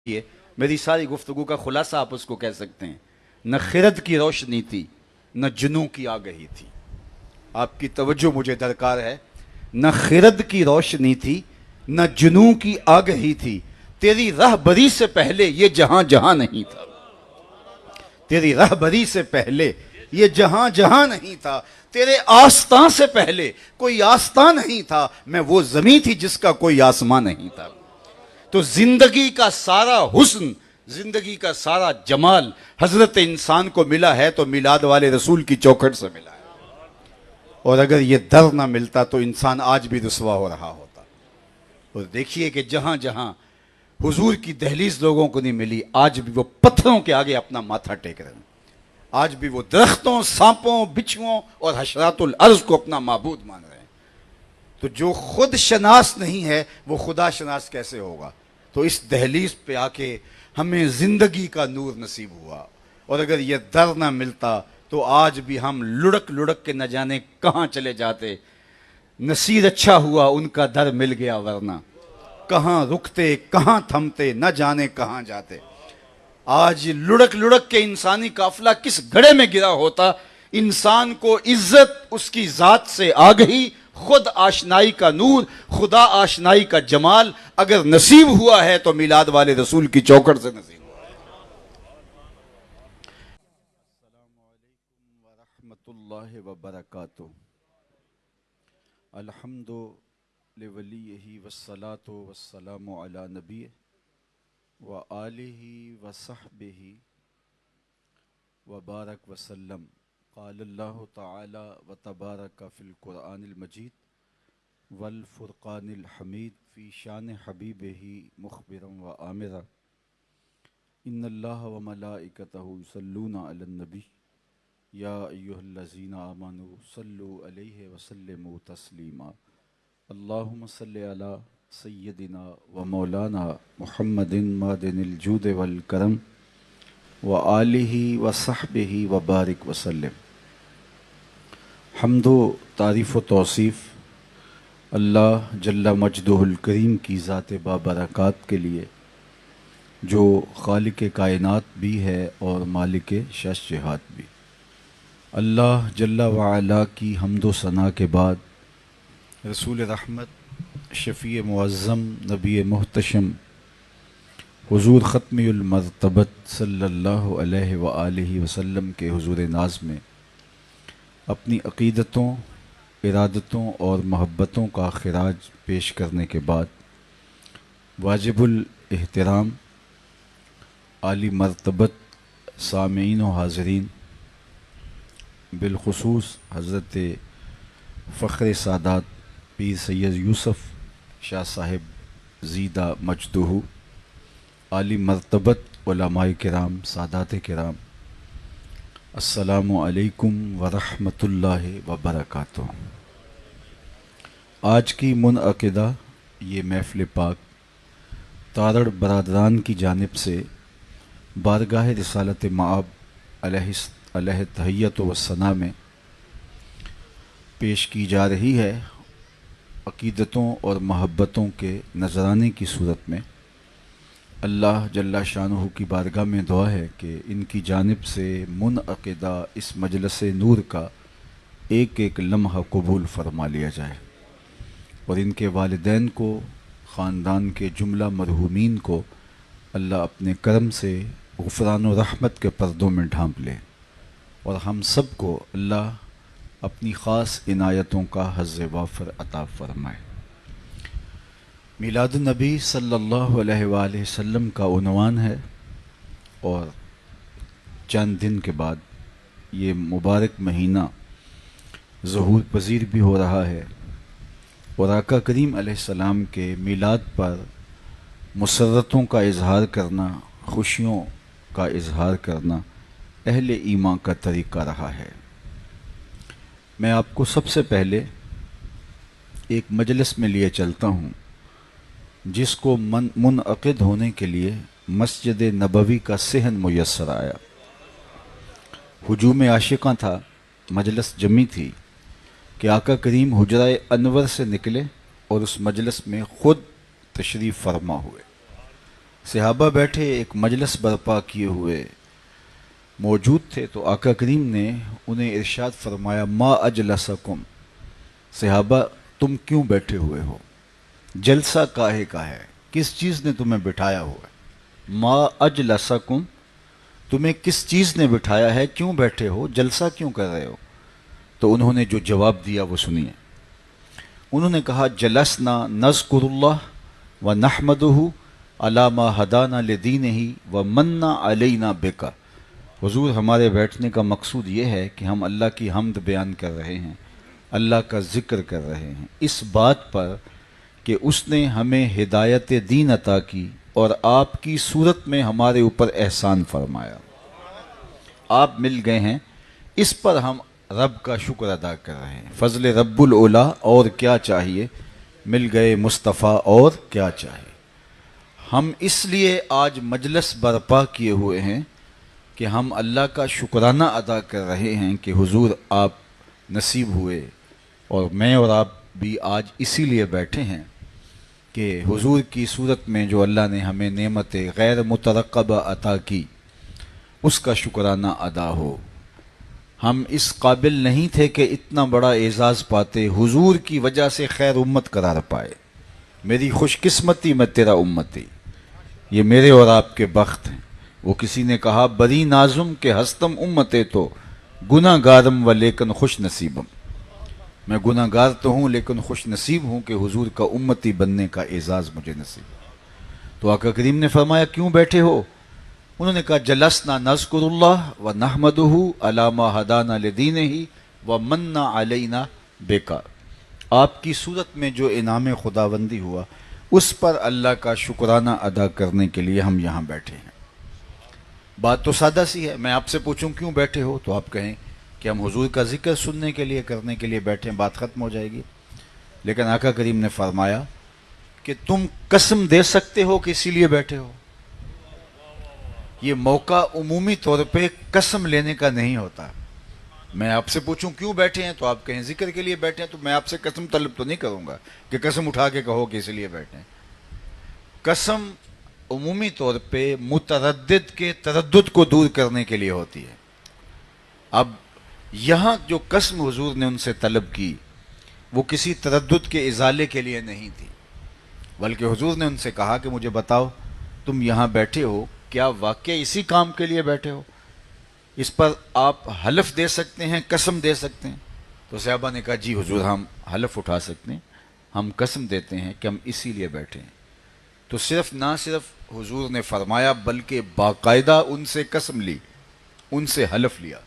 یہ میری ساری گفتگو کا خلاصہ آپ اس کو کہہ سکتے ہیں، نہ خرد کی روشنی تھی نہ جنوں کی آگہی تھی۔ آپ کی توجہ مجھے درکار ہے۔ نہ خرد کی روشنی تھی نہ جنوں کی آگہی تھی، تیری رہبری سے پہلے یہ جہاں جہاں نہیں تھا۔ تیری رہبری سے پہلے یہ جہاں جہاں نہیں تھا، تیرے آستاں سے پہلے کوئی آستاں نہیں تھا، میں وہ زمین تھی جس کا کوئی آسمان نہیں تھا۔ تو زندگی کا سارا حسن، زندگی کا سارا جمال حضرت انسان کو ملا ہے تو میلاد والے رسول کی چوکھٹ سے ملا ہے، اور اگر یہ در نہ ملتا تو انسان آج بھی رسوا ہو رہا ہوتا۔ اور دیکھیے کہ جہاں جہاں حضور کی دہلیز لوگوں کو نہیں ملی، آج بھی وہ پتھروں کے آگے اپنا ماتھا ٹیک رہے ہیں، آج بھی وہ درختوں، سانپوں، بچھوؤں اور حشرات الارض کو اپنا معبود مان رہے ہیں۔ تو جو خود شناس نہیں ہے وہ خدا شناس کیسے ہوگا؟ تو اس دہلیز پہ آ کے ہمیں زندگی کا نور نصیب ہوا، اور اگر یہ در نہ ملتا تو آج بھی ہم لڑک لڑک کے نہ جانے کہاں چلے جاتے۔ نصیر اچھا ہوا ان کا در مل گیا، ورنہ کہاں رکتے کہاں تھمتے نہ جانے کہاں جاتے۔ آج لڑک لڑک کے انسانی قافلہ کس گڑھے میں گرا ہوتا۔ انسان کو عزت اس کی ذات سے آگہی، خود آشنائی کا نور، خدا آشنائی کا جمال اگر نصیب ہوا ہے تو میلاد والے رسول کی چوکھٹ سے نصیب ہوا ہے۔ السلام علیکم ورحمۃ اللہ وبرکاتہ۔ الحمد لولیہ والصلاة والسلام علی نبیہ وآلہ وصحبہ وبارک وسلم۔ قال اللہ تعالی وتبارک فی القرآن المجید والفرقان الحمید فی شان حبیبہ مخبرا وآمرا ان اللہ وملائکتہ یصلون علی النبی یا ایہا الذین آمنوا صلوا علیہ وسلموا تسلیما۔ اللہم صلی علی سیدنا و مولانا محمد معدن الجود والکرم وآلہ وصحبہ وبارک وسلم۔ حمد و تعریف و توصیف اللہ جل مجدہ الکریم کی ذات بابرکات کے لیے، جو خالق کائنات بھی ہے اور مالک شش جہات بھی۔ اللہ جل وعلا کی حمد و ثنا کے بعد رسول رحمت، شفیع معظم، نبی محتشم حضور ختم المرتبت صلی اللہ علیہ وآلہ وسلم کے حضور ناز میں اپنی عقیدتوں، ارادتوں اور محبتوں کا خراج پیش کرنے کے بعد واجب الاحترام عالی مرتبت سامعین و حاضرین، بالخصوص حضرت فخر سادات پیر سید یوسف شاہ صاحب زیدہ مجدہ، عالی مرتبت علماء کرام، سادات کرام، السلام علیکم ورحمۃ اللہ وبرکاتہ۔ آج کی منعقدہ یہ محفل پاک تارڑ برادران کی جانب سے بارگاہ رسالت مآب علیہ تحیت و ثنا میں پیش کی جا رہی ہے۔ عقیدتوں اور محبتوں کے نذرانے کی صورت میں اللہ جل شانہ کی بارگاہ میں دعا ہے کہ ان کی جانب سے منعقدہ اس مجلس نور کا ایک ایک لمحہ قبول فرما لیا جائے، اور ان کے والدین کو، خاندان کے جملہ مرحومین کو اللہ اپنے کرم سے غفران و رحمت کے پردوں میں ڈھانپ لے، اور ہم سب کو اللہ اپنی خاص عنایتوں کا حظ وافر عطا فرمائے۔ میلاد النبی صلی اللہ علیہ وآلہ وسلم کا عنوان ہے، اور چند دن کے بعد یہ مبارک مہینہ ظہور پذیر بھی ہو رہا ہے، اور آقا کریم علیہ السلام کے میلاد پر مسرتوں کا اظہار کرنا، خوشیوں کا اظہار کرنا اہل ایمان کا طریقہ رہا ہے۔ میں آپ کو سب سے پہلے ایک مجلس میں لیے چلتا ہوں جس کو منعقد ہونے کے لیے مسجد نبوی کا صحن میسر آیا۔ ہجوم عاشقاں تھا، مجلس جمی تھی کہ آقا کریم حجرہ انور سے نکلے اور اس مجلس میں خود تشریف فرما ہوئے۔ صحابہ بیٹھے ایک مجلس برپا کیے ہوئے موجود تھے، تو آقا کریم نے انہیں ارشاد فرمایا ما اجلسکم، صحابہ تم کیوں بیٹھے ہوئے ہو؟ جلسہ کاہے کا ہے؟ کس چیز نے تمہیں بٹھایا ہوا ہے؟ ما اجلسکم، تمہیں کس چیز نے بٹھایا ہے؟ کیوں بیٹھے ہو؟ جلسہ کیوں کر رہے ہو؟ تو انہوں نے جو جواب دیا وہ سنیے۔ انہوں نے کہا جلسنا نذکر اللہ و نحمدہ علی ما ہدانا لدینہ و مننا علینا بکا۔ حضور ہمارے بیٹھنے کا مقصود یہ ہے کہ ہم اللہ کی حمد بیان کر رہے ہیں، اللہ کا ذکر کر رہے ہیں، اس بات پر کہ اس نے ہمیں ہدایت دین عطا کی اور آپ کی صورت میں ہمارے اوپر احسان فرمایا۔ آپ مل گئے ہیں، اس پر ہم رب کا شکر ادا کر رہے ہیں۔ فضل رب الاولا، اور کیا چاہیے؟ مل گئے مصطفیٰ، اور کیا چاہیے؟ ہم اس لیے آج مجلس برپا کیے ہوئے ہیں کہ ہم اللہ کا شکرانہ ادا کر رہے ہیں کہ حضور آپ نصیب ہوئے، اور میں اور آپ بھی آج اسی لیے بیٹھے ہیں کہ حضور کی صورت میں جو اللہ نے ہمیں نعمت غیر مترقبہ عطا کی اس کا شکرانہ ادا ہو۔ ہم اس قابل نہیں تھے کہ اتنا بڑا اعزاز پاتے، حضور کی وجہ سے خیر امت قرار پائے۔ میری خوش قسمتی میں تیرا امتی، یہ میرے اور آپ کے بخت ہیں۔ وہ کسی نے کہا بری نازم کے ہستم امتے تو گناہ گارم و لیکن خوش نصیبم، میں گناہ گار تو ہوں لیکن خوش نصیب ہوں کہ حضور کا امتی بننے کا اعزاز مجھے نصیب۔ تو آقا کریم نے فرمایا کیوں بیٹھے ہو؟ انہوں نے کہا جلسنا نذکر اللہ و نحمدہ علی ما ہدانا لدینہ و مننا علینا بکا، آپ کی صورت میں جو انعام خداوندی ہوا اس پر اللہ کا شکرانہ ادا کرنے کے لیے ہم یہاں بیٹھے ہیں۔ بات تو سادہ سی ہے، میں آپ سے پوچھوں کیوں بیٹھے ہو تو آپ کہیں کہ ہم حضور کا ذکر سننے کے لیے کرنے کے لیے بیٹھے ہیں، بات ختم ہو جائے گی۔ لیکن آقا کریم نے فرمایا کہ تم قسم دے سکتے ہو کہ اسی لیے بیٹھے ہو۔ یہ موقع عمومی طور پہ قسم لینے کا نہیں ہوتا۔ میں آپ سے پوچھوں کیوں بیٹھے ہیں تو آپ کہیں ذکر کے لیے بیٹھے ہیں، تو میں آپ سے قسم طلب تو نہیں کروں گا کہ قسم اٹھا کے کہو کہ اس لیے بیٹھے ہیں۔ قسم عمومی طور پہ متردد کے تردد کو دور کرنے کے لیے ہوتی ہے۔ اب یہاں جو قسم حضور نے ان سے طلب کی وہ کسی تردد کے ازالے کے لیے نہیں تھی، بلکہ حضور نے ان سے کہا کہ مجھے بتاؤ تم یہاں بیٹھے ہو کیا واقعہ اسی کام کے لیے بیٹھے ہو؟ اس پر آپ حلف دے سکتے ہیں، قسم دے سکتے ہیں؟ تو صحابہ نے کہا جی حضور ہم حلف اٹھا سکتے ہیں، ہم قسم دیتے ہیں کہ ہم اسی لیے بیٹھے ہیں۔ تو نہ صرف حضور نے فرمایا بلکہ باقاعدہ ان سے قسم لی، ان سے حلف لیا۔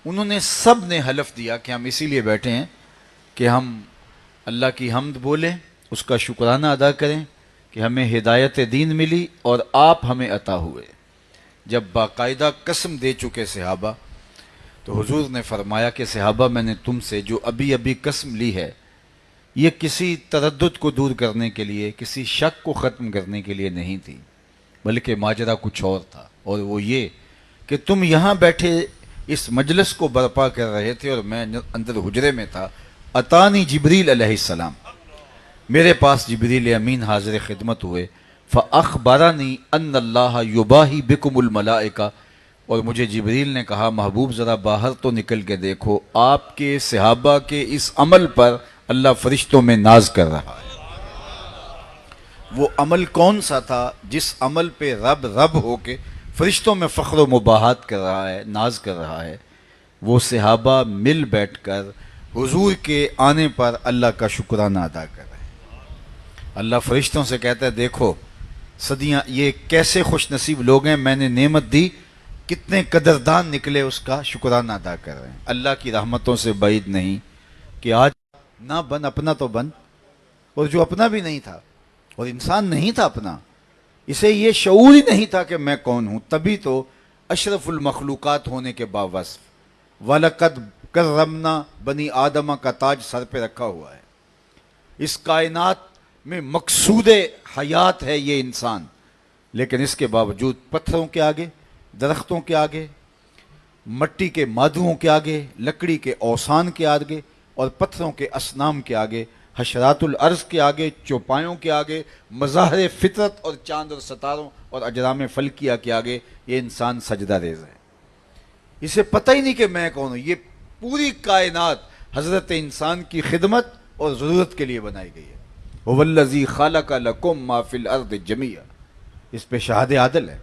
انہوں نے سب نے حلف دیا کہ ہم اسی لیے بیٹھے ہیں کہ ہم اللہ کی حمد بولیں، اس کا شکرانہ ادا کریں کہ ہمیں ہدایت دین ملی اور آپ ہمیں عطا ہوئے۔ جب باقاعدہ قسم دے چکے صحابہ تو حضور نے فرمایا کہ صحابہ میں نے تم سے جو ابھی قسم لی ہے یہ کسی تردد کو دور کرنے کے لیے، کسی شک کو ختم کرنے کے لیے نہیں تھی، بلکہ ماجرا کچھ اور تھا، اور وہ یہ کہ تم یہاں بیٹھے اس مجلس کو برپا کر رہے تھے اور میں اندر حجرے میں تھا۔ اتانی جبریل علیہ السلام، میرے پاس جبریل امین حاضر خدمت ہوئے، فاخبرنی ان اللہ یباہی بکم الملائکہ، اور مجھے جبریل نے کہا محبوب ذرا باہر تو نکل کے دیکھو، آپ کے صحابہ کے اس عمل پر اللہ فرشتوں میں ناز کر رہا ہے۔ وہ عمل کون سا تھا جس عمل پہ رب ہو کے فرشتوں میں فخر و مباحات کر رہا ہے، ناز کر رہا ہے؟ وہ صحابہ مل بیٹھ کر حضور کے آنے پر اللہ کا شکرانہ ادا کر رہے ہیں۔ اللہ فرشتوں سے کہتا ہے دیکھو صدیاں یہ کیسے خوش نصیب لوگ ہیں، میں نے نعمت دی، کتنے قدردان نکلے، اس کا شکرانہ ادا کر رہے ہیں۔ اللہ کی رحمتوں سے بعید نہیں کہ آج نہ بن اپنا تو بن، اور جو اپنا بھی نہیں تھا اور انسان نہیں تھا اپنا، اسے یہ شعور ہی نہیں تھا کہ میں کون ہوں، تبھی تو اشرف المخلوقات ہونے کے باوصف وَلَقَدْ کَرَّمْنَا بنی آدمہ کا تاج سر پہ رکھا ہوا ہے۔ اس کائنات میں مقصود حیات ہے یہ انسان، لیکن اس کے باوجود پتھروں کے آگے، درختوں کے آگے، مٹی کے مادوں کے آگے، لکڑی کے اوسان کے آگے اور پتھروں کے اصنام کے آگے حشرات الارض کے آگے، چوپایوں کے آگے، مظاہر فطرت اور چاند اور ستاروں اور اجرام فلکیہ کے آگے یہ انسان سجدہ ریز ہے۔ اسے پتہ ہی نہیں کہ میں کون ہوں۔ یہ پوری کائنات حضرت انسان کی خدمت اور ضرورت کے لیے بنائی گئی ہے۔ هو الذی خلق لکم ما فی الارض جمیعا، اس پہ شہاد عادل ہے۔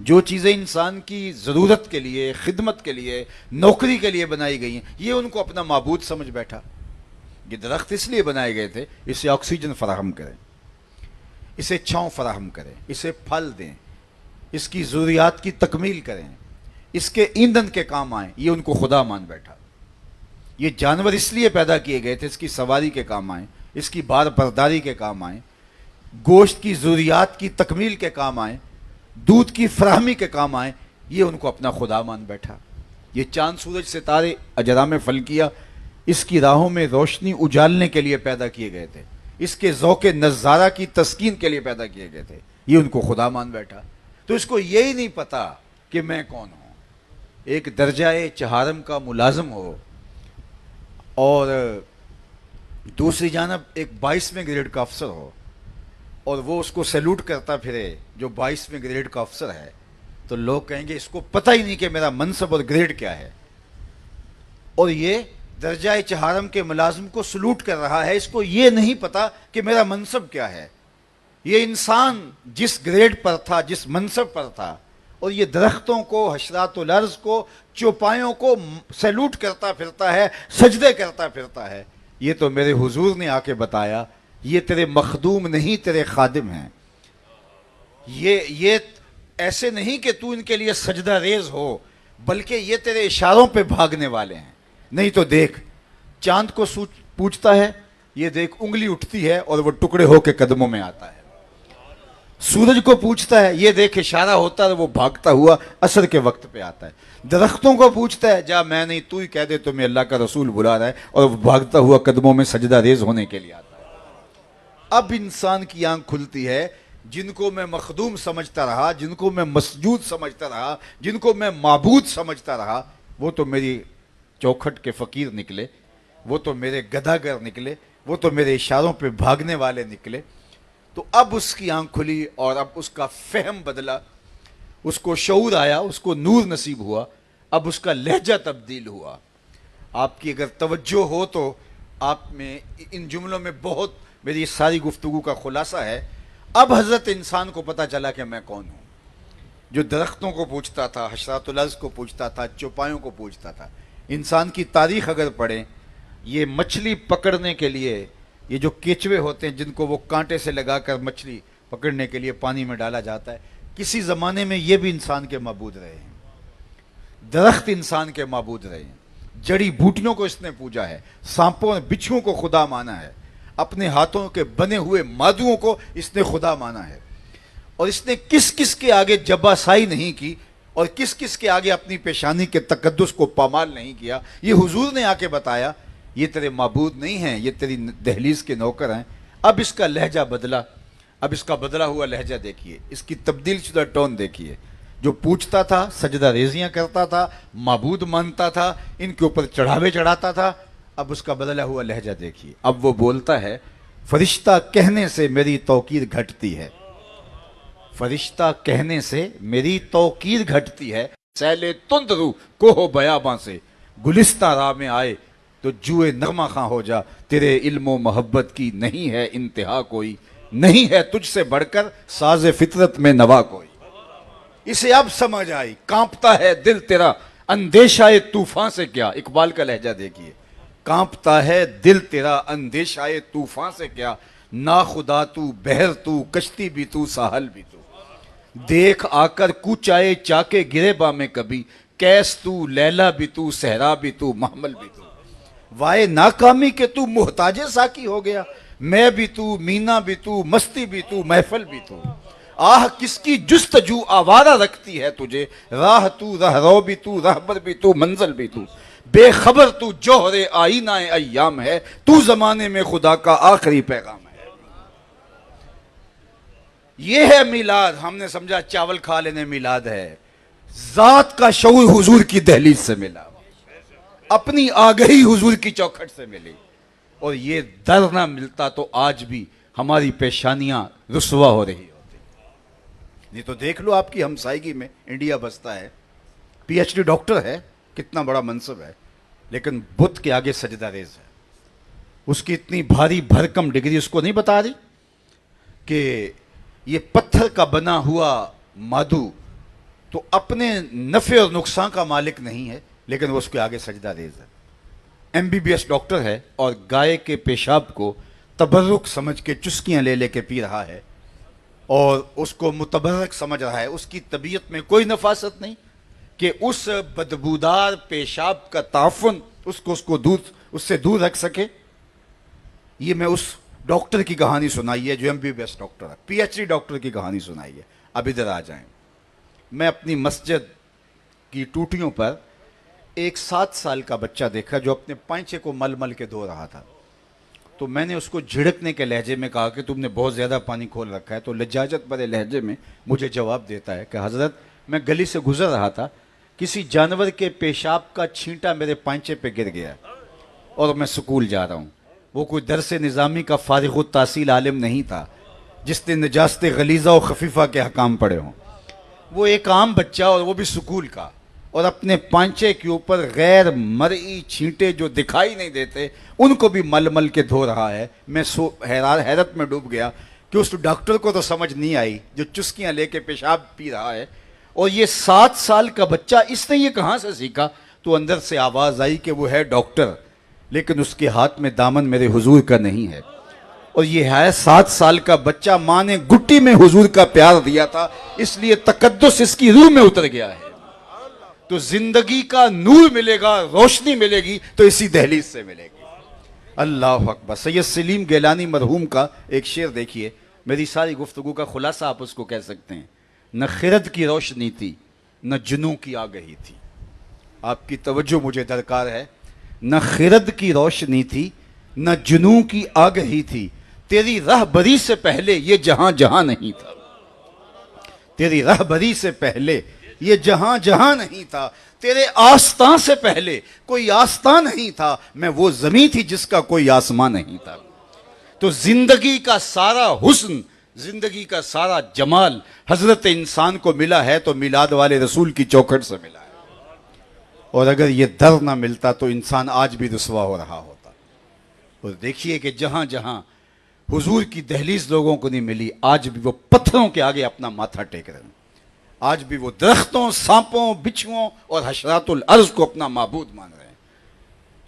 جو چیزیں انسان کی ضرورت کے لیے، خدمت کے لیے، نوکری کے لیے بنائی گئی ہیں، یہ ان کو اپنا معبود سمجھ بیٹھا۔ یہ درخت اس لیے بنائے گئے تھے اسے آکسیجن فراہم کریں، اسے چھاؤں فراہم کریں، اسے پھل دیں، اس کی ضروریات کی تکمیل کریں، اس کے ایندھن کے کام آئیں، یہ ان کو خدا مان بیٹھا۔ یہ جانور اس لیے پیدا کیے گئے تھے اس کی سواری کے کام آئیں، اس کی بار برداری کے کام آئیں، گوشت کی ضروریات کی تکمیل کے کام آئیں، دودھ کی فراہمی کے کام آئیں، یہ ان کو اپنا خدا مان بیٹھا۔ یہ چاند سورج ستارے اجرام فلکیہ اس کی راہوں میں روشنی اجالنے کے لیے پیدا کیے گئے تھے، اس کے ذوق نظارہ کی تسکین کے لیے پیدا کیے گئے تھے، یہ ان کو خدا مان بیٹھا۔ تو اس کو یہی نہیں پتا کہ میں کون ہوں۔ ایک درجہ چہارم کا ملازم ہو اور دوسری جانب ایک 22ویں گریڈ کا افسر ہو، اور وہ اس کو سیلوٹ کرتا پھرے جو 22ویں گریڈ کا افسر ہے، تو لوگ کہیں گے اس کو پتہ ہی نہیں کہ میرا منصب اور گریڈ کیا ہے۔ اور یہ درجہ چہارم کے ملازم کو سلوٹ کر رہا ہے، اس کو یہ نہیں پتا کہ میرا منصب کیا ہے۔ یہ انسان جس گریڈ پر تھا، جس منصب پر تھا، اور یہ درختوں کو، حشرات الارض کو، چوپایوں کو سیلوٹ کرتا پھرتا ہے، سجدے کرتا پھرتا ہے، یہ تو میرے حضور نے آ کے بتایا یہ تیرے مخدوم نہیں، تیرے خادم ہیں۔ یہ ایسے نہیں کہ تو ان کے لیے سجدہ ریز ہو، بلکہ یہ تیرے اشاروں پہ بھاگنے والے ہیں۔ نہیں تو دیکھ، چاند کو پوچھتا ہے، یہ دیکھ انگلی اٹھتی ہے اور وہ ٹکڑے ہو کے قدموں میں آتا ہے۔ سورج کو پوچھتا ہے، یہ دیکھ اشارہ ہوتا ہے، وہ بھاگتا ہوا عصر کے وقت پہ آتا ہے۔ درختوں کو پوچھتا ہے، جا میں نہیں، تو ہی کہہ دے تمہیں اللہ کا رسول بلا رہا ہے، اور وہ بھاگتا ہوا قدموں میں سجدہ ریز ہونے کے لیے آتا ہے۔ اب انسان کی آنکھ کھلتی ہے، جن کو میں مخدوم سمجھتا رہا، جن کو میں مسجود سمجھتا رہا، جن کو میں معبود سمجھتا رہا، وہ تو میری چوکھٹ کے فقیر نکلے، وہ تو میرے گداگر نکلے، وہ تو میرے اشاروں پہ بھاگنے والے نکلے۔ تو اب اس کی آنکھ کھلی اور اب اس کا فہم بدلا، اس کو شعور آیا، اس کو نور نصیب ہوا، اب اس کا لہجہ تبدیل ہوا۔ آپ کی اگر توجہ ہو تو آپ میں ان جملوں میں بہت میری ساری گفتگو کا خلاصہ ہے۔ اب حضرت انسان کو پتہ چلا کہ میں کون ہوں۔ جو درختوں کو پوچھتا تھا، حشرات الارض کو پوچھتا تھا، چوپایوں کو پوچھتا تھا، انسان کی تاریخ اگر پڑھیں، یہ مچھلی پکڑنے کے لیے یہ جو کیچوے ہوتے ہیں جن کو وہ کانٹے سے لگا کر مچھلی پکڑنے کے لیے پانی میں ڈالا جاتا ہے، کسی زمانے میں یہ بھی انسان کے معبود رہے ہیں۔ درخت انسان کے معبود رہے ہیں، جڑی بوٹیوں کو اس نے پوجا ہے، سانپوں اور بچھوؤں کو خدا مانا ہے، اپنے ہاتھوں کے بنے ہوئے مادوؤں کو اس نے خدا مانا ہے، اور اس نے کس کس کے آگے جباسائی نہیں کی اور کس کس کے آگے اپنی پیشانی کے تقدس کو پامال نہیں کیا۔ یہ حضور نے آ کے بتایا یہ تیرے معبود نہیں ہیں، یہ تیری دہلیز کے نوکر ہیں۔ اب اس کا لہجہ بدلا، اب اس کا بدلا ہوا لہجہ دیکھیے، اس کی تبدیل شدہ ٹون دیکھیے۔ جو پوچھتا تھا، سجدہ ریزیاں کرتا تھا، معبود مانتا تھا، ان کے اوپر چڑھاوے چڑھاتا تھا، اب اس کا بدلا ہوا لہجہ دیکھیے۔ اب وہ بولتا ہے، فرشتہ کہنے سے میری توقیر گھٹتی ہے، فرشتہ کہنے سے میری توقیر گھٹتی ہے، سیلے تند رو کوہ بیاباں سے گلستہ راہ میں آئے تو جوئے نغمہ خواں ہو جا، تیرے علم و محبت کی نہیں ہے انتہا کوئی، نہیں ہے تجھ سے بڑھ کر ساز فطرت میں نوا کوئی۔ اسے اب سمجھ آئی، کانپتا ہے دل تیرا اندیشہ طوفان سے کیا۔ اقبال کا لہجہ دیکھیے، کانپتا ہے دل تیرا اندیشہ طوفان سے کیا، ناخدا تو، بحر تو، کشتی بھی تو، ساحل بھی تو، دیکھ آ کر کوچ آئے چاکے گریباں میں کبھی، کیس تو، لیلا بھی تو، صحرا بھی تو، محمل بھی تو، وائے ناکامی کہ تو محتاج ساکی ہو گیا، میں بھی تو، مینا بھی تو، مستی بھی تو، محفل بھی تو، آہ کس کی جستجو آوارہ رکھتی ہے تجھے، راہ تو، رہرو بھی تو، رہبر بھی تو، منزل بھی تو، بے خبر تو جوہر آئینہ ایام ہے، تو زمانے میں خدا کا آخری پیغام ہے۔ یہ ہے میلاد۔ ہم نے سمجھا چاول کھا لینے میلاد ہے، ذات کا شعور حضور کی دہلیز سے ملا، اپنی آگہی حضور کی چوکھٹ سے ملی۔ اور یہ در نہ ملتا تو آج بھی ہماری پیشانیاں رسوا ہو رہی ہوتی. نہیں تو دیکھ لو آپ کی ہمسائیگی میں انڈیا بستا ہے, پی ایچ ڈی ڈاکٹر ہے, کتنا بڑا منصب ہے, لیکن بت کے آگے سجدہ ریز ہے. اس کی اتنی بھاری بھرکم ڈگری اس کو نہیں بتا رہی کہ یہ پتھر کا بنا ہوا مادو تو اپنے نفع اور نقصان کا مالک نہیں ہے, لیکن وہ اس کے آگے سجدہ ریز ہے. M B B S doctor ہے اور گائے کے پیشاب کو تبرک سمجھ کے چسکیاں لے لے کے پی رہا ہے اور اس کو متبرک سمجھ رہا ہے. اس کی طبیعت میں کوئی نفاست نہیں کہ اس بدبودار پیشاب کا تعفن اس سے دور رکھ سکے. یہ میں اس ڈاکٹر کی کہانی سنائی ہے جو M B B S doctor ہے, پی ایچ ڈی ڈاکٹر کی کہانی سنائی ہے. اب ادھر آ جائیں. میں اپنی مسجد کی ٹوٹیوں پر ایک 7 سال کا بچہ دیکھا جو اپنے پائنچے کو مل مل کے دھو رہا تھا. تو میں نے اس کو جھڑکنے کے لہجے میں کہا کہ تم نے بہت زیادہ پانی کھول رکھا ہے. تو لجاجت بھرے لہجے میں مجھے جواب دیتا ہے کہ حضرت میں گلی سے گزر رہا تھا, کسی جانور کے پیشاب کا چھینٹا میرے پائنچے پہ گر گیا اور میں سکول جا رہا ہوں. وہ کوئی درس نظامی کا فارغ التحصیل عالم نہیں تھا جس نے نجاست غلیظہ و خفیفہ کے حکام پڑھے ہوں. وہ ایک عام بچہ اور وہ بھی سکول کا, اور اپنے پانچے کے اوپر غیر مرئی چھینٹے جو دکھائی نہیں دیتے ان کو بھی مل مل کے دھو رہا ہے. میں حیرت میں ڈوب گیا کہ اس ڈاکٹر کو تو سمجھ نہیں آئی جو چسکیاں لے کے پیشاب پی رہا ہے, اور یہ 7 سال کا بچہ اس نے یہ کہاں سے سیکھا. تو اندر سے آواز آئی کہ وہ ہے ڈاکٹر, لیکن اس کے ہاتھ میں دامن میرے حضور کا نہیں ہے. اور یہ ہے 7 سال کا بچہ, ماں نے گٹی میں حضور کا پیار دیا تھا, اس لیے تقدس اس کی روح میں اتر گیا ہے. تو زندگی کا نور ملے گا, روشنی ملے گی تو اسی دہلیز سے ملے گی. اللہ اکبر. سید سلیم گیلانی مرحوم کا ایک شعر دیکھیے, میری ساری گفتگو کا خلاصہ آپ اس کو کہہ سکتے ہیں. نہ خرد کی روشنی تھی نہ جنوں کی آگہی تھی. آپ کی توجہ مجھے درکار ہے. نہ خرد کی روشنی تھی نہ جنوں کی آگہی تھی, تیری رہبری سے پہلے یہ جہاں جہاں نہیں تھا. تیری رہبری سے پہلے یہ جہاں جہاں نہیں تھا, تیرے آستان سے پہلے کوئی آستان نہیں تھا, میں وہ زمین تھی جس کا کوئی آسمان نہیں تھا. تو زندگی کا سارا حسن, زندگی کا سارا جمال حضرت انسان کو ملا ہے تو میلاد والے رسول کی چوکھٹ سے ملا ہے. اور اگر یہ در نہ ملتا تو انسان آج بھی رسوا ہو رہا ہوتا. اور دیکھیے کہ جہاں جہاں حضور کی دہلیز لوگوں کو نہیں ملی, آج بھی وہ پتھروں کے آگے اپنا ماتھا ٹیک رہے ہیں. آج بھی وہ درختوں, سانپوں, بچھوؤں اور حشرات الارض کو اپنا معبود مان رہے ہیں.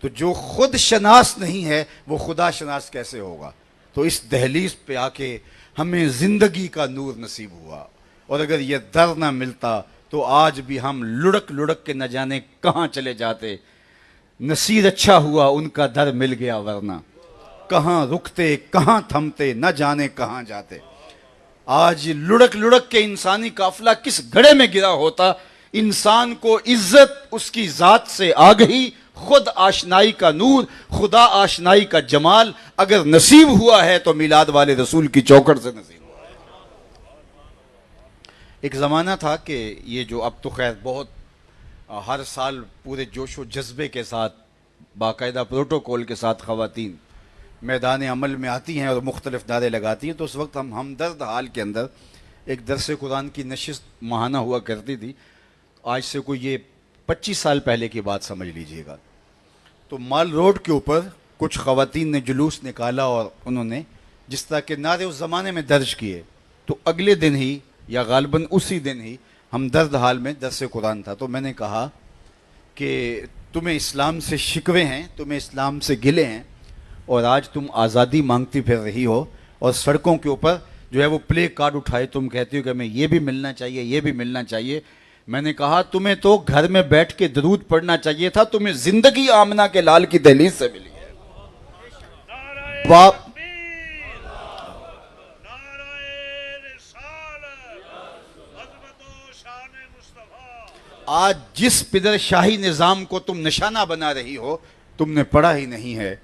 تو جو خود شناس نہیں ہے وہ خدا شناس کیسے ہوگا. تو اس دہلیز پہ آ کے ہمیں زندگی کا نور نصیب ہوا, اور اگر یہ در نہ ملتا تو آج بھی ہم لڑک لڑک کے نہ جانے کہاں چلے جاتے. نصیر اچھا ہوا ان کا در مل گیا, ورنہ کہاں رکتے کہاں تھمتے نہ جانے کہاں جاتے. آج لڑک لڑک کے انسانی قافلہ کس گڑھے میں گرا ہوتا. انسان کو عزت اس کی ذات سے آگہی, خود آشنائی کا نور, خدا آشنائی کا جمال اگر نصیب ہوا ہے تو میلاد والے رسول کی چوکھٹ سے نصیب ہوا. ایک زمانہ تھا کہ یہ جو اب تو خیر بہت ہر سال پورے جوش و جذبے کے ساتھ باقاعدہ پروٹوکول کے ساتھ خواتین میدان عمل میں آتی ہیں اور مختلف نعرے لگاتی ہیں. تو اس وقت ہم ہمدرد حال کے اندر ایک درس قرآن کی نشست ماہانہ ہوا کرتی تھی. آج سے کوئی یہ 25 سال پہلے کی بات سمجھ لیجئے گا. تو مال روڈ کے اوپر کچھ خواتین نے جلوس نکالا اور انہوں نے جس طرح کے نعرے اس زمانے میں درج کیے. تو اگلے دن ہی یا غالباً اسی دن ہی ہمدرد حال میں درس قرآن تھا. تو میں نے کہا کہ تمہیں اسلام سے شکوے ہیں, تمہیں اسلام سے گلے ہیں, اور آج تم آزادی مانگتی پھر رہی ہو, اور سڑکوں کے اوپر جو ہے وہ پلے کارڈ اٹھائے تم کہتی ہو کہ ہمیں یہ بھی ملنا چاہیے, یہ بھی ملنا چاہیے. میں نے کہا تمہیں تو گھر میں بیٹھ کے درود پڑھنا چاہیے تھا, تمہیں زندگی آمنہ کے لال کی دہلیز سے ملی ہے. باپ آج جس پدر شاہی نظام کو تم نشانہ بنا رہی ہو, تم نے پڑھا ہی نہیں ہے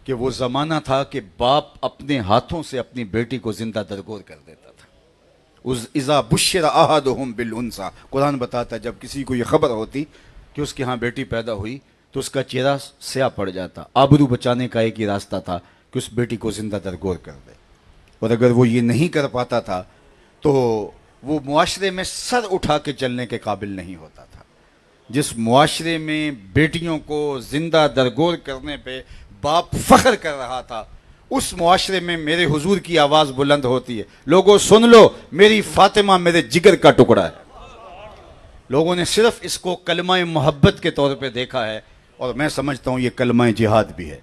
کہ وہ زمانہ تھا کہ باپ اپنے ہاتھوں سے اپنی بیٹی کو زندہ درگور کر دیتا تھا. اذا بشر احدهم بالانثى, قرآن بتاتا ہے جب کسی کو یہ خبر ہوتی کہ اس کے ہاں بیٹی پیدا ہوئی تو اس کا چہرہ سیاہ پڑ جاتا. آبرو بچانے کا ایک ہی راستہ تھا کہ اس بیٹی کو زندہ درگور کر دے, اور اگر وہ یہ نہیں کر پاتا تھا تو وہ معاشرے میں سر اٹھا کے چلنے کے قابل نہیں ہوتا تھا. جس معاشرے میں بیٹیوں کو زندہ درگور کرنے پہ باپ فخر کر رہا تھا, اس معاشرے میں میرے حضور کی آواز بلند ہوتی ہے, لوگوں سن لو میری فاطمہ میرے جگر کا ٹکڑا ہے. لوگوں نے صرف اس کو کلمہ محبت کے طور پہ دیکھا ہے, اور میں سمجھتا ہوں یہ کلمہ جہاد بھی ہے.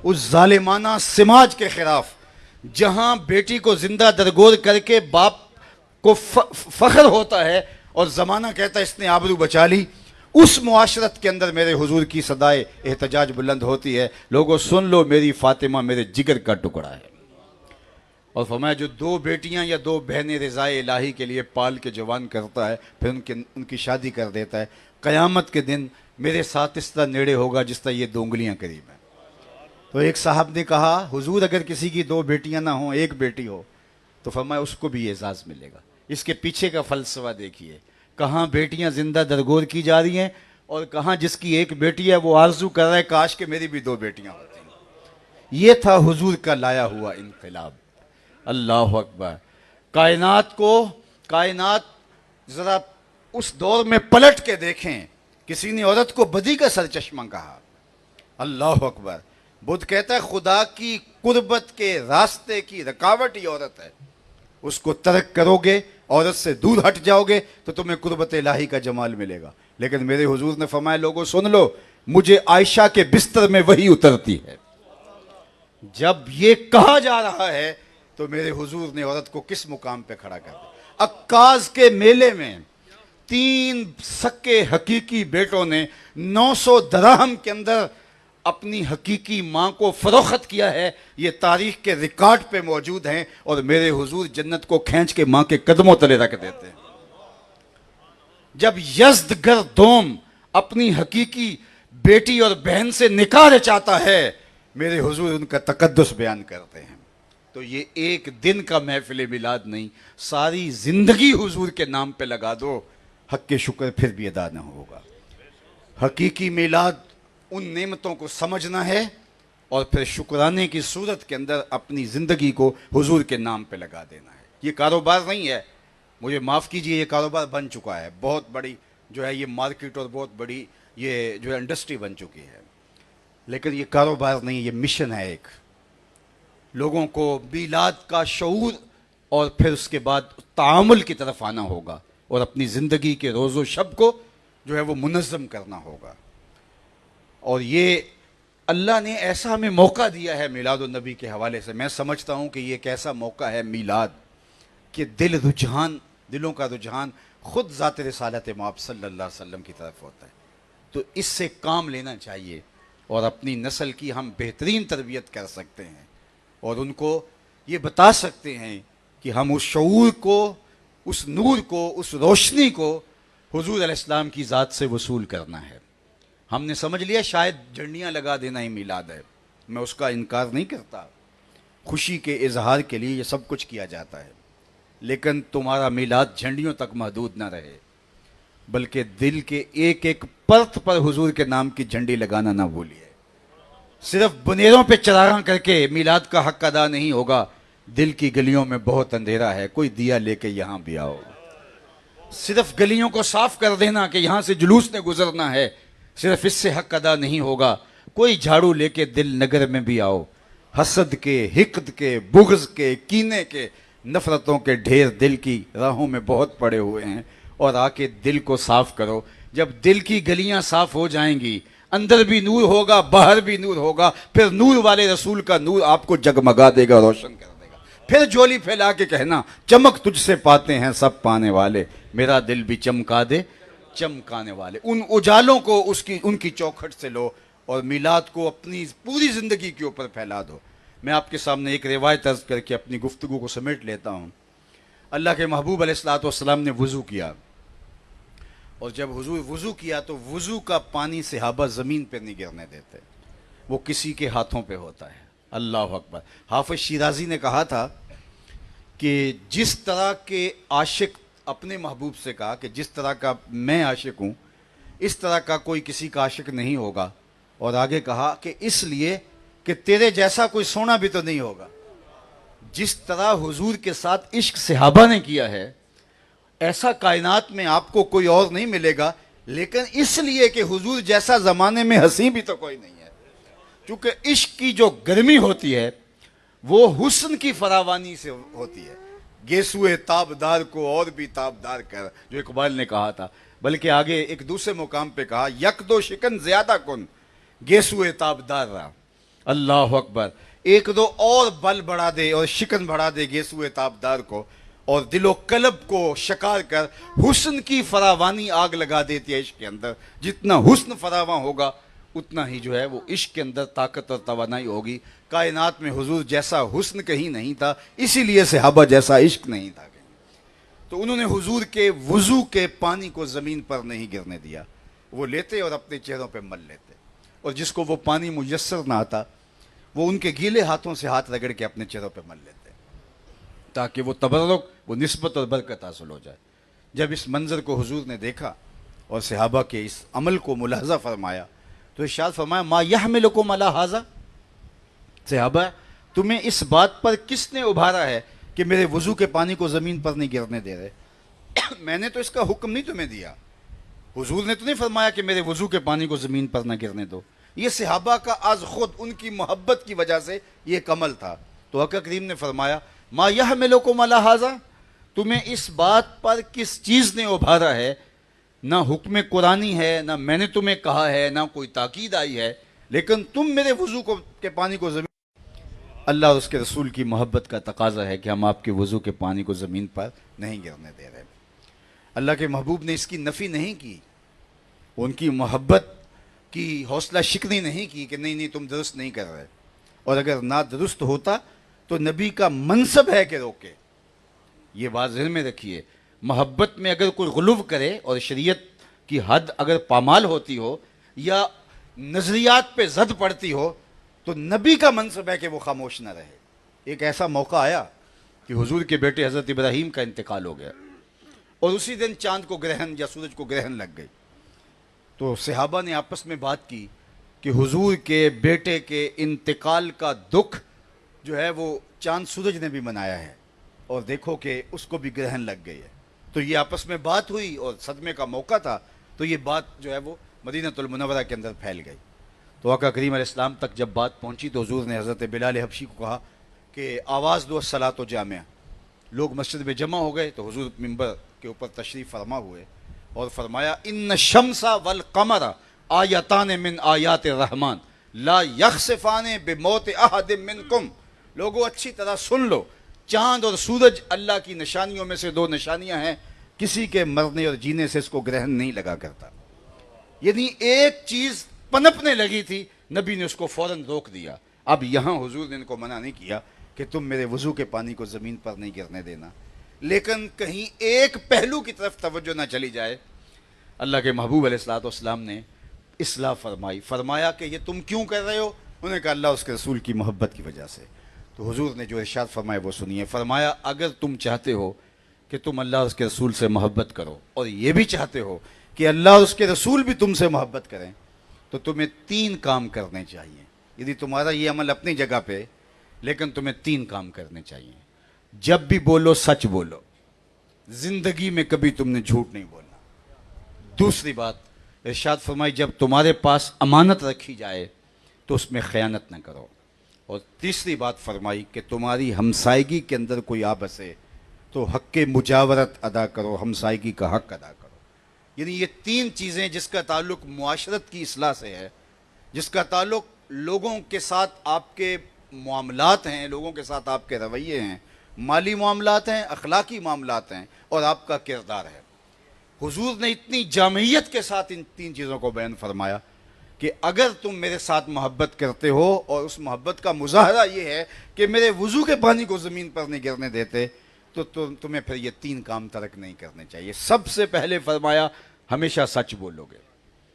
اس ظالمانہ سماج کے خلاف جہاں بیٹی کو زندہ درگور کر کے باپ کو فخر ہوتا ہے اور زمانہ کہتا ہے اس نے آبرو بچا لی, اس معاشرت کے اندر میرے حضور کی صدائے احتجاج بلند ہوتی ہے, لوگوں سن لو میری فاطمہ میرے جگر کا ٹکڑا ہے. اور فرمایا جو دو بیٹیاں یا دو بہنیں رضائے الہی کے لیے پال کے جوان کرتا ہے پھر ان کی شادی کر دیتا ہے, قیامت کے دن میرے ساتھ اس طرح نیڑے ہوگا جس طرح یہ دو انگلیاں قریب ہیں. تو ایک صاحب نے کہا حضور اگر کسی کی دو بیٹیاں نہ ہوں ایک بیٹی ہو تو فرمایا اس کو بھی اعزاز ملے گا. اس کے پیچھے کا فلسفہ دیکھیے, کہاں بیٹیاں زندہ درگور کی جا رہی ہیں اور کہاں جس کی ایک بیٹی ہے وہ آرزو کر رہا ہے کاش کہ میری بھی دو بیٹیاں ہوتی ہیں. یہ تھا حضور کا لایا ہوا انقلاب. اللہ اکبر. کائنات ذرا اس دور میں پلٹ کے دیکھیں, کسی نے عورت کو بدی کا سرچشمہ کہا. اللہ اکبر. بدھ کہتا ہے خدا کی قربت کے راستے کی رکاوٹ ہی عورت ہے, اس کو ترک کرو گے, عورت سے دور ہٹ جاؤ گے تو تمہیں قربت الہی کا جمال ملے گا. لیکن میرے حضور نے فرمایا لوگوں سن لو مجھے عائشہ کے بستر میں وہی اترتی ہے. جب یہ کہا جا رہا ہے تو میرے حضور نے عورت کو کس مقام پہ کھڑا کر دیا. عکاظ کے میلے میں 3 سکے حقیقی بیٹوں نے 900 درہم کے اندر اپنی حقیقی ماں کو فروخت کیا ہے. یہ تاریخ کے ریکارڈ پہ موجود ہیں, اور میرے حضور جنت کو کھینچ کے ماں کے قدموں تلے رکھ دیتے ہیں. جب یزدگردوم اپنی حقیقی بیٹی اور بہن سے نکاح رچاتا ہے میرے حضور ان کا تقدس بیان کرتے ہیں. تو یہ ایک دن کا محفل میلاد نہیں, ساری زندگی حضور کے نام پہ لگا دو, حق کے شکر پھر بھی ادا نہ ہوگا. حقیقی میلاد ان نعمتوں کو سمجھنا ہے اور پھر شکرانے کی صورت کے اندر اپنی زندگی کو حضور کے نام پہ لگا دینا ہے. یہ کاروبار نہیں ہے, مجھے معاف کیجئے, یہ کاروبار بن چکا ہے, بہت بڑی جو ہے یہ مارکیٹ اور بہت بڑی یہ جو ہے انڈسٹری بن چکی ہے. لیکن یہ کاروبار نہیں, یہ مشن ہے. ایک لوگوں کو میلاد کا شعور اور پھر اس کے بعد تعامل کی طرف آنا ہوگا, اور اپنی زندگی کے روز و شب کو جو ہے وہ منظم کرنا ہوگا. اور یہ اللہ نے ایسا ہمیں موقع دیا ہے میلاد النبی کے حوالے سے. میں سمجھتا ہوں کہ یہ ایک ایسا موقع ہے میلاد کہ دلوں کا رجحان خود ذات رسالت مآب صلی اللہ علیہ وسلم کی طرف ہوتا ہے. تو اس سے کام لینا چاہیے, اور اپنی نسل کی ہم بہترین تربیت کر سکتے ہیں, اور ان کو یہ بتا سکتے ہیں کہ ہم اس شعور کو, اس نور کو, اس روشنی کو حضور علیہ السلام کی ذات سے وصول کرنا ہے. ہم نے سمجھ لیا شاید جھنڈیاں لگا دینا ہی میلاد ہے, میں اس کا انکار نہیں کرتا, خوشی کے اظہار کے لیے یہ سب کچھ کیا جاتا ہے. لیکن تمہارا میلاد جھنڈیوں تک محدود نہ رہے, بلکہ دل کے ایک ایک پرت پر حضور کے نام کی جھنڈی لگانا نہ بھولیے. صرف بنیروں پہ چراغاں کر کے میلاد کا حق ادا نہیں ہوگا. دل کی گلیوں میں بہت اندھیرا ہے, کوئی دیا لے کے یہاں بھی آؤ. صرف گلیوں کو صاف کر دینا کہ یہاں سے جلوس نے گزرنا ہے, صرف اس سے حق ادا نہیں ہوگا. کوئی جھاڑو لے کے دل نگر میں بھی آؤ. حسد کے, حقد کے, بغض کے, کینے کے, نفرتوں کے ڈھیر دل کی راہوں میں بہت پڑے ہوئے ہیں, اور آ کے دل کو صاف کرو. جب دل کی گلیاں صاف ہو جائیں گی, اندر بھی نور ہوگا, باہر بھی نور ہوگا, پھر نور والے رسول کا نور آپ کو جگمگا دے گا, روشن کر دے گا. پھر جھولی پھیلا کے کہنا چمک تجھ سے پاتے ہیں سب پانے والے, میرا دل بھی چمکا دے چمکانے والے. ان اجالوں کو ان کی چوکھٹ سے لو, اور میلاد کو اپنی پوری زندگی کے اوپر پھیلا دو. میں آپ کے سامنے ایک روایت عرض کر کے اپنی گفتگو کو سمیٹ لیتا ہوں. اللہ کے محبوب علیہ الصلوۃ والسلام نے وضو کیا, اور جب حضور وضو کیا تو وضو کا پانی صحابہ زمین پہ نہیں گرنے دیتے, وہ کسی کے ہاتھوں پہ ہوتا ہے. اللہ اکبر. حافظ شیرازی نے کہا تھا کہ جس طرح کے عاشق اپنے محبوب سے کہا کہ جس طرح کا میں عاشق ہوں اس طرح کا کوئی کسی کا عاشق نہیں ہوگا, اور آگے کہا کہ اس لیے کہ تیرے جیسا کوئی سونا بھی تو نہیں ہوگا. جس طرح حضور کے ساتھ عشق صحابہ نے کیا ہے ایسا کائنات میں آپ کو کوئی اور نہیں ملے گا, لیکن اس لیے کہ حضور جیسا زمانے میں ہنسی بھی تو کوئی نہیں ہے. کیونکہ عشق کی جو گرمی ہوتی ہے وہ حسن کی فراوانی سے ہوتی ہے. گیسوئے تابدار کو اور بھی تابدار کر, جو اقبال نے کہا تھا. بلکہ آگے ایک دوسرے مقام پہ کہا یک دو شکن زیادہ کن گیسوئے تابدار را. اللہ اکبر. ایک دو اور بل بڑھا دے اور شکن بڑھا دے گیسوئے تابدار کو, اور دل و قلب کو شکار کر. حسن کی فراوانی آگ لگا دیتی ہے عشق کے اندر. جتنا حسن فراواں ہوگا اتنا ہی جو ہے وہ عشق کے اندر طاقت اور توانائی ہوگی. کائنات میں حضور جیسا حسن کہیں نہیں تھا, اسی لیے صحابہ جیسا عشق نہیں تھا کہیں. تو انہوں نے حضور کے وضو کے پانی کو زمین پر نہیں گرنے دیا. وہ لیتے اور اپنے چہروں پہ مل لیتے, اور جس کو وہ پانی میسر نہ آتا وہ ان کے گیلے ہاتھوں سے ہاتھ رگڑ کے اپنے چہروں پہ مل لیتے تاکہ وہ تبرک, وہ نسبت اور برکت حاصل ہو جائے. جب اس منظر کو حضور نے دیکھا اور صحابہ کے اس عمل کو ملاحظہ فرمایا تو ارشاد فرمایا ما یحملکم علی ھذا. صحابہ تمہیں اس بات پر کس نے ابھارا ہے کہ میرے وضو کے پانی کو زمین پر نہیں گرنے دے رہے؟ میں نے تو اس کا حکم نہیں تمہیں دیا, حضور نے تو نہیں فرمایا کہ میرے وضو کے پانی کو زمین پر نہ گرنے دو. یہ صحابہ کا از خود ان کی محبت کی وجہ سے یہ ایک عمل تھا. تو آقا کریم نے فرمایا ما یحملکم علی ھذا, تمہیں اس بات پر کس چیز نے ابھارا ہے؟ نہ حکم قرآنی ہے, نہ میں نے تمہیں کہا ہے, نہ کوئی تاکید آئی ہے, لیکن تم میرے وضو کے پانی کو زمین. اللہ اور اس کے رسول کی محبت کا تقاضا ہے کہ ہم آپ کے وضو کے پانی کو زمین پر نہیں گرنے دے رہے. اللہ کے محبوب نے اس کی نفی نہیں کی, ان کی محبت کی حوصلہ شکنی نہیں کی کہ نہیں تم درست نہیں کر رہے. اور اگر نہ درست ہوتا تو نبی کا منصب ہے کہ روکے. یہ بات ذہن میں رکھیے, محبت میں اگر کوئی غلو کرے اور شریعت کی حد اگر پامال ہوتی ہو یا نظریات پہ زد پڑتی ہو تو نبی کا منصب ہے کہ وہ خاموش نہ رہے. ایک ایسا موقع آیا کہ حضور کے بیٹے حضرت ابراہیم کا انتقال ہو گیا اور اسی دن چاند کو گرہن یا سورج کو گرہن لگ گئی. تو صحابہ نے آپس میں بات کی کہ حضور کے بیٹے کے انتقال کا دکھ جو ہے وہ چاند سورج نے بھی منایا ہے, اور دیکھو کہ اس کو بھی گرہن لگ گئی ہے. تو یہ آپس میں بات ہوئی اور صدمے کا موقع تھا, تو یہ بات جو ہے وہ مدینہ المنورہ کے اندر پھیل گئی. تو آقا کریم علیہ السلام تک جب بات پہنچی تو حضور نے حضرت بلال حبشی کو کہا کہ آواز دو الصلاۃ جامعہ. لوگ مسجد میں جمع ہو گئے تو حضور ممبر کے اوپر تشریف فرما ہوئے اور فرمایا ان الشمس والقمر آیتان من آیات الرحمن لا یخسفان بموت احد منکم. لوگوں اچھی طرح سن لو, چاند اور سورج اللہ کی نشانیوں میں سے دو نشانیاں ہیں, کسی کے مرنے اور جینے سے اس کو گرہن نہیں لگا کرتا. یعنی ایک چیز پنپنے لگی تھی, نبی نے اس کو فوراً روک دیا. اب یہاں حضور نے ان کو منع نہیں کیا کہ تم میرے وضو کے پانی کو زمین پر نہیں گرنے دینا, لیکن کہیں ایک پہلو کی طرف توجہ نہ چلی جائے. اللہ کے محبوب علیہ الصلوۃ والسلام نے اصلاح فرمائی, فرمایا کہ یہ تم کیوں کر رہے ہو؟ انہوں نے کہا اللہ اس کے رسول کی محبت کی وجہ سے. تو حضور نے جو ارشاد فرمایا وہ سنیے. فرمایا اگر تم چاہتے ہو کہ تم اللہ اور اس کے رسول سے محبت کرو اور یہ بھی چاہتے ہو کہ اللہ اور اس کے رسول بھی تم سے محبت کریں تو تمہیں 3 کام کرنے چاہیے. یعنی تمہارا یہ عمل اپنی جگہ پہ, لیکن تمہیں 3 کام کرنے چاہیے. جب بھی بولو سچ بولو, زندگی میں کبھی تم نے جھوٹ نہیں بولنا. دوسری بات ارشاد فرمائی جب تمہارے پاس امانت رکھی جائے تو اس میں خیانت نہ کرو. اور تیسری بات فرمائی کہ تمہاری ہمسائیگی کے اندر کوئی آ بسے تو حق مجاورت ادا کرو, ہمسائیگی کا حق ادا کرو. یعنی یہ 3 چیزیں جس کا تعلق معاشرت کی اصلاح سے ہے, جس کا تعلق لوگوں کے ساتھ آپ کے معاملات ہیں, لوگوں کے ساتھ آپ کے رویے ہیں, مالی معاملات ہیں, اخلاقی معاملات ہیں, اور آپ کا کردار ہے. حضور نے اتنی جامعیت کے ساتھ ان 3 چیزوں کو بیان فرمایا کہ اگر تم میرے ساتھ محبت کرتے ہو اور اس محبت کا مظاہرہ یہ ہے کہ میرے وضو کے پانی کو زمین پر نہیں گرنے دیتے تو تمہیں پھر یہ 3 کام ترک نہیں کرنے چاہیے. سب سے پہلے فرمایا ہمیشہ سچ بولو گے,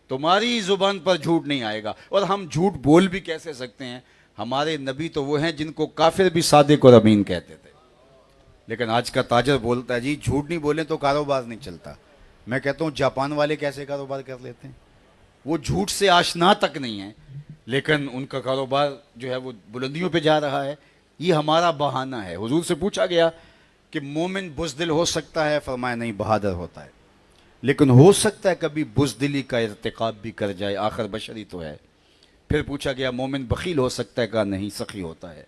تمہاری زبان پر جھوٹ نہیں آئے گا. اور ہم جھوٹ بول بھی کیسے سکتے ہیں؟ ہمارے نبی تو وہ ہیں جن کو کافر بھی صادق اور امین کہتے تھے, لیکن آج کا تاجر بولتا ہے جی جھوٹ نہیں بولیں تو کاروبار نہیں چلتا. میں کہتا ہوں جاپان والے کیسے کاروبار کر لیتے ہیں؟ وہ جھوٹ سے آشنا تک نہیں ہیں، لیکن ان کا کاروبار جو ہے وہ بلندیوں پہ جا رہا ہے. یہ ہمارا بہانہ ہے. حضور سے پوچھا گیا کہ مومن بزدل ہو سکتا ہے؟ فرمایا نہیں، بہادر ہوتا ہے. لیکن ہو سکتا ہے کبھی بزدلی کا ارتکاب بھی کر جائے، آخر بشری تو ہے. پھر پوچھا گیا مومن بخیل ہو سکتا ہے؟ کہا نہیں، سخی ہوتا ہے.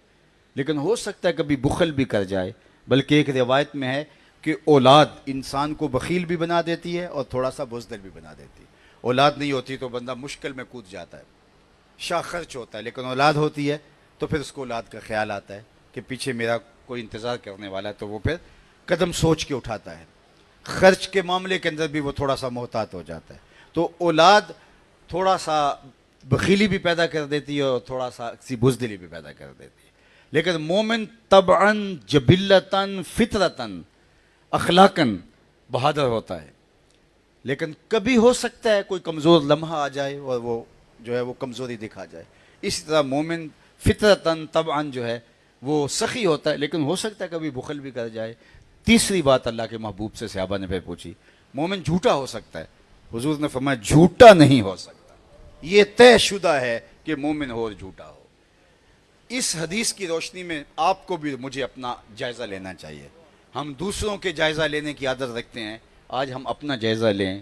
لیکن ہو سکتا ہے کبھی بخل بھی کر جائے. بلکہ ایک روایت میں ہے کہ اولاد انسان کو بخیل بھی بنا دیتی ہے اور تھوڑا سا بزدل بھی بنا دیتی ہے. اولاد نہیں ہوتی تو بندہ مشکل میں کود جاتا ہے، شاہ خرچ ہوتا ہے. لیکن اولاد ہوتی ہے تو پھر اس کو اولاد کا خیال آتا ہے کہ پیچھے میرا کوئی انتظار کرنے والا ہے، تو وہ پھر قدم سوچ کے اٹھاتا ہے. خرچ کے معاملے کے اندر بھی وہ تھوڑا سا محتاط ہو جاتا ہے. تو اولاد تھوڑا سا بخیلی بھی پیدا کر دیتی ہے اور تھوڑا سا سی بزدلی بھی پیدا کر دیتی ہے. لیکن مومن طبعاً جبلتاً فطرتاً اخلاقاً بہادر ہوتا ہے. لیکن کبھی ہو سکتا ہے کوئی کمزور لمحہ آ جائے اور وہ جو ہے وہ کمزوری دکھا جائے. اسی طرح مومن فطرتاً طبعاً جو ہے وہ سخی ہوتا ہے، لیکن ہو سکتا ہے کبھی بخل بھی کر جائے. تیسری بات اللہ کے محبوب سے صحابہ نے پھر پوچھی، مومن جھوٹا ہو سکتا ہے؟ حضور نے فرمایا جھوٹا نہیں ہو سکتا، یہ طے شدہ ہے کہ مومن ہو اور جھوٹا ہو. اس حدیث کی روشنی میں آپ کو بھی مجھے اپنا جائزہ لینا چاہیے. ہم دوسروں کے جائزہ لینے کی عادت رکھتے ہیں، آج ہم اپنا جائزہ لیں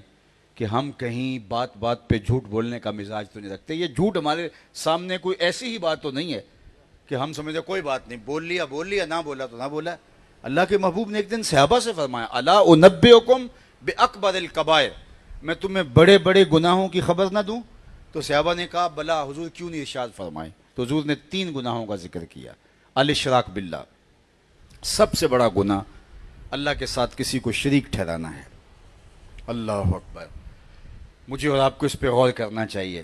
کہ ہم کہیں بات بات پہ جھوٹ بولنے کا مزاج تو نہیں رکھتے. یہ جھوٹ ہمارے سامنے کوئی ایسی ہی بات تو نہیں ہے کہ ہم سمجھتے کوئی بات نہیں، بول لیا نہ بولا تو نہ بولا. اللہ کے محبوب نے ایک دن صحابہ سے فرمایا، الا انبئکم باکبر الکبائر، میں تمہیں بڑے بڑے گناہوں کی خبر نہ دوں؟ تو صحابہ نے کہا بلا حضور، کیوں نہیں ارشاد فرمائے؟ تو حضور نے 3 گناہوں کا ذکر کیا. الاشراک باللہ، سب سے بڑا گناہ اللہ کے ساتھ کسی کو شریک ٹھہرانا ہے. اللہ اکبر. مجھے اور آپ کو اس پہ غور کرنا چاہیے.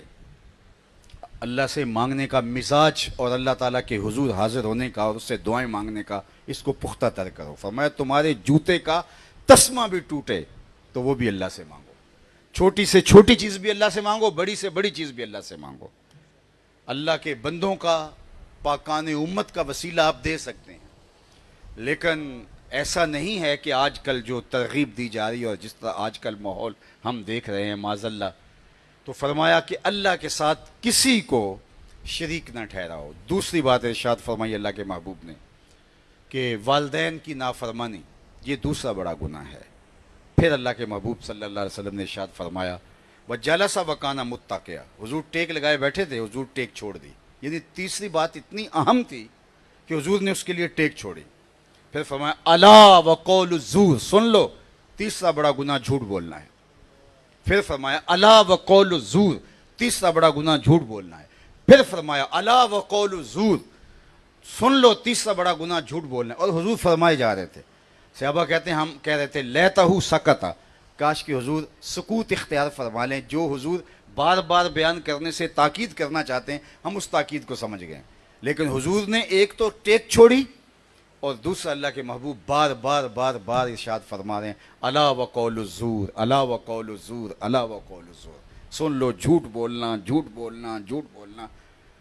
اللہ سے مانگنے کا مزاج اور اللہ تعالیٰ کے حضور حاضر ہونے کا اور اس سے دعائیں مانگنے کا، اس کو پختہ تر کرو. فرمایا تمہارے جوتے کا تسمہ بھی ٹوٹے تو وہ بھی اللہ سے مانگو. چھوٹی سے چھوٹی چیز بھی اللہ سے مانگو، بڑی سے بڑی چیز بھی اللہ سے مانگو. اللہ کے بندوں کا، پاکان امت کا وسیلہ آپ دے سکتے ہیں، لیکن ایسا نہیں ہے کہ آج کل جو ترغیب دی جا رہی ہے اور جس طرح آج کل ماحول ہم دیکھ رہے ہیں معاذ اللہ، تو فرمایا کہ اللہ کے ساتھ کسی کو شریک نہ ٹھہراؤ. دوسری بات ارشاد فرمائی اللہ کے محبوب نے کہ والدین کی نافرمانی، یہ دوسرا بڑا گناہ ہے. پھر اللہ کے محبوب صلی اللہ علیہ وسلم نے ارشاد فرمایا وجلس وکانا متکئا، حضور ٹیک لگائے بیٹھے تھے، حضور ٹیک چھوڑ دی. یعنی تیسری بات اتنی اہم تھی کہ حضور نے اس کے لیے ٹیک چھوڑی. پھر فرمایا الا وقول الزور، سن لو تیسرا بڑا گناہ جھوٹ بولنا ہے. پھر فرمایا الا وقول الزور، تیسرا بڑا گناہ جھوٹ بولنا ہے. پھر فرمایا الا وقول الزور، سن لو تیسرا بڑا گناہ جھوٹ بولنا ہے. اور حضور فرمائے جا رہے تھے. صحابہ کہتے ہیں ہم کہہ رہے تھے لیتہ سکتا، کاش کہ حضور سکوت اختیار فرما لیں. جو حضور بار بار بیان کرنے سے تاکید کرنا چاہتے ہیں ہم اس تاکید کو سمجھ گئے. لیکن حضور نے ایک تو ٹیک چھوڑی اور دوسرا اللہ کے محبوب بار بار بار بار ارشاد فرما رہے ہیں الا وقول الزور، الا وقول الزور، الا وقول الزور، سن لو جھوٹ بولنا، جھوٹ بولنا، جھوٹ بولنا.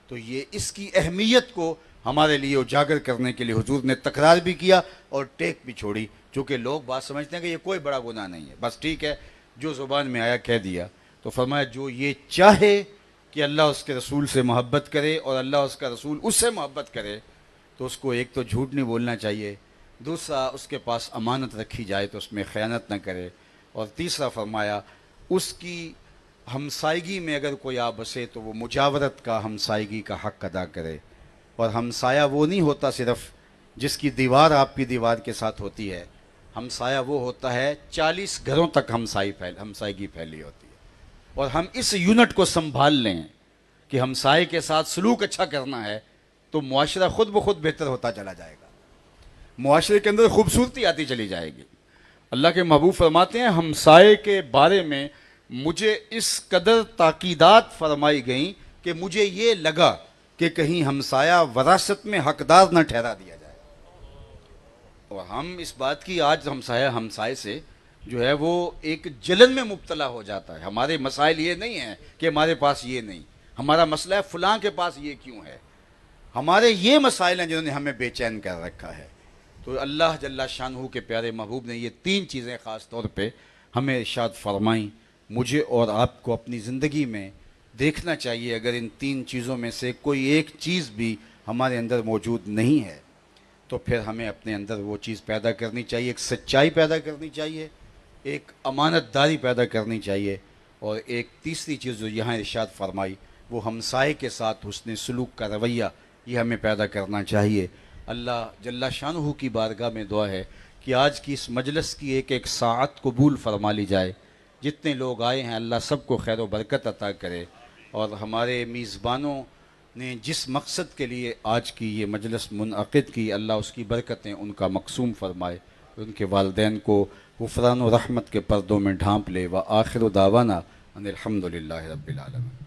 تو یہ اس کی اہمیت کو ہمارے لیے اجاگر کرنے کے لیے حضور نے تکرار بھی کیا اور ٹیک بھی چھوڑی. چونکہ لوگ بات سمجھتے ہیں کہ یہ کوئی بڑا گناہ نہیں ہے، بس ٹھیک ہے جو زبان میں آیا کہہ دیا. تو فرمایا جو یہ چاہے کہ اللہ اس کے رسول سے محبت کرے اور اللہ اس کا رسول اس سے محبت کرے، تو اس کو ایک تو جھوٹ نہیں بولنا چاہیے، دوسرا اس کے پاس امانت رکھی جائے تو اس میں خیانت نہ کرے، اور تیسرا فرمایا اس کی ہمسائیگی میں اگر کوئی آ بسے تو وہ مجاورت کا، ہمسائیگی کا حق ادا کرے. اور ہمسایہ وہ نہیں ہوتا صرف جس کی دیوار آپ کی دیوار کے ساتھ ہوتی ہے، ہمسایہ وہ ہوتا ہے 40 گھروں تک ہمسائیگی پھیلی ہوتی ہے. اور ہم اس یونٹ کو سنبھال لیں کہ ہمسائے کے ساتھ سلوک اچھا کرنا ہے تو معاشرہ خود بخود بہتر ہوتا چلا جائے گا، معاشرے کے اندر خوبصورتی آتی چلی جائے گی. اللہ کے محبوب فرماتے ہیں ہمسائے کے بارے میں مجھے اس قدر تاکیدات فرمائی گئیں کہ مجھے یہ لگا کہ کہیں ہمسایہ وراثت میں حقدار نہ ٹھہرا دیا جائے. اور ہم اس بات کی آج ہمسائے سے جو ہے وہ ایک جلن میں مبتلا ہو جاتا ہے. ہمارے مسائل یہ نہیں ہیں کہ ہمارے پاس یہ نہیں، ہمارا مسئلہ ہے فلاں کے پاس یہ کیوں ہے. ہمارے یہ مسائل ہیں جنہوں نے ہمیں بے چین کر رکھا ہے. تو اللہ جل شانہ کے پیارے محبوب نے یہ 3 چیزیں خاص طور پہ ہمیں ارشاد فرمائیں. مجھے اور آپ کو اپنی زندگی میں دیکھنا چاہیے اگر ان 3 چیزوں میں سے کوئی ایک چیز بھی ہمارے اندر موجود نہیں ہے تو پھر ہمیں اپنے اندر وہ چیز پیدا کرنی چاہیے، ایک سچائی پیدا کرنی چاہیے، ایک امانت داری پیدا کرنی چاہیے، اور ایک تیسری چیز جو یہاں ارشاد فرمائی وہ ہمسائے کے ساتھ حسن سلوک کا رویہ، یہ ہمیں پیدا کرنا چاہیے۔ اللہ جل شانہ کی بارگاہ میں دعا ہے کہ آج کی اس مجلس کی ایک ایک ساعت قبول فرما لی جائے، جتنے لوگ آئے ہیں اللہ سب کو خیر و برکت عطا کرے، اور ہمارے میزبانوں نے جس مقصد کے لیے آج کی یہ مجلس منعقد کی اللہ اس کی برکتیں ان کا مقسوم فرمائے، ان کے والدین کو غفران و رحمت کے پردوں میں ڈھانپ لے۔ وآخر دعوانا ان الحمد للہ رب العالمین۔